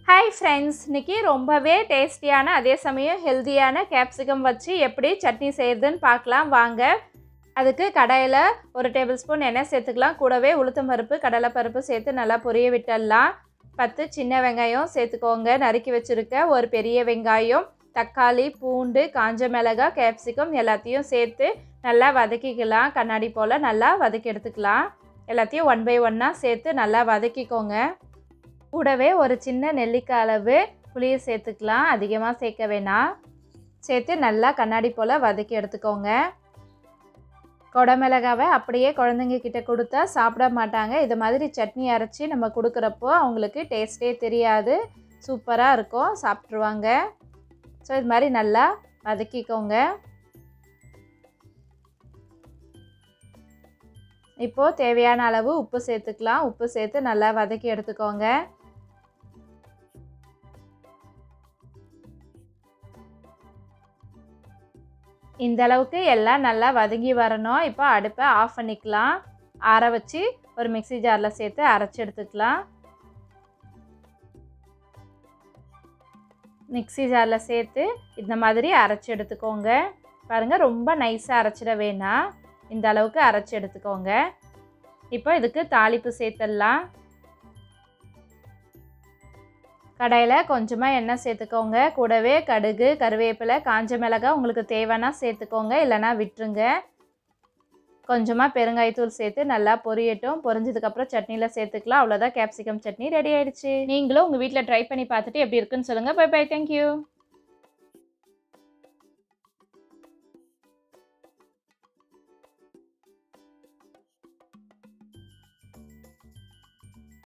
Hi friends, இன்றைக்கி ரொம்பவே டேஸ்டியான அதே சமயம் ஹெல்த்தியான கேப்சிகம் வச்சு எப்படி சட்னி செய்கிறதுன்னு பார்க்கலாம் வாங்க. அதுக்கு கடாயில் 1 டேபிள் ஸ்பூன் எண்ணெய் சேர்த்துக்கலாம். கூடவே உளுத்தம் பருப்பு கடலைப்பருப்பு சேர்த்து நல்லா பொரிய விட்டுடலாம். 10 சின்ன வெங்காயம் சேர்த்துக்கோங்க. நறுக்கி வச்சுருக்க ஒரு பெரிய வெங்காயம், தக்காளி, பூண்டு, காஞ்ச மிளகாய், கேப்சிகம் எல்லாத்தையும் சேர்த்து நல்லா வதக்கிக்கலாம். கண்ணாடி போல் நல்லா வதக்கி எடுத்துக்கலாம். எல்லாத்தையும் 1 பை 1 சேர்த்து நல்லா வதக்கிக்கோங்க. கூடவே ஒரு சின்ன நெல்லிக்காய் அளவு புளியை சேர்த்துக்கலாம். அதிகமாக சேர்க்க வேணாம். சேர்த்து நல்லா கண்ணாடி போல் வதக்கி எடுத்துக்கோங்க. குடமிளகாவை அப்படியே குழந்தைங்க கிட்ட கொடுத்தா சாப்பிட மாட்டாங்க. இது மாதிரி சட்னி அரைச்சி நம்ம கொடுக்குறப்போ அவங்களுக்கு டேஸ்ட்டே தெரியாது. சூப்பராக இருக்கும், சாப்பிட்ருவாங்க. ஸோ இது மாதிரி நல்லா வதக்கிக்கோங்க. இப்போது தேவையான அளவு உப்பு சேர்த்துக்கலாம். உப்பு சேர்த்து நல்லா வதக்கி எடுத்துக்கோங்க. இந்த அளவுக்கு எல்லாம் நல்லா வதங்கி வரணும். இப்போ அடுப்பை ஆஃப் பண்ணிக்கலாம். ஆற வச்சு ஒரு மிக்ஸி ஜாரில் சேர்த்து அரைச்சி எடுத்துக்கலாம். மிக்ஸி ஜாரில் சேர்த்து இந்த மாதிரி அரைச்சி எடுத்துக்கோங்க. பாருங்கள், ரொம்ப நைஸாக அரைச்சிட வேணாம். இந்த அளவுக்கு அரைச்சி எடுத்துக்கோங்க. இப்போ இதுக்கு தாளிப்பு சேர்த்துடலாம். கடாயில் கொஞ்சமாக எண்ணெய் சேர்த்துக்கோங்க. கூடவே கடுகு, கருவேப்பிலை, காஞ்ச மிளகாய் உங்களுக்கு தேவைன்னா சேர்த்துக்கோங்க, இல்லைனா விட்டுருங்க. கொஞ்சமாக பெருங்காயத்தூள் சேர்த்து நல்லா பொரியட்டும். பொரிஞ்சதுக்கப்புறம் சட்னியில் சேர்த்துக்கலாம். அவ்வளோதான், கேப்சிகம் சட்னி ரெடி ஆகிடுச்சு. நீங்களும் உங்கள் வீட்டில் ட்ரை பண்ணி பார்த்துட்டு எப்படி இருக்குன்னு சொல்லுங்கள். Bye bye, thank you.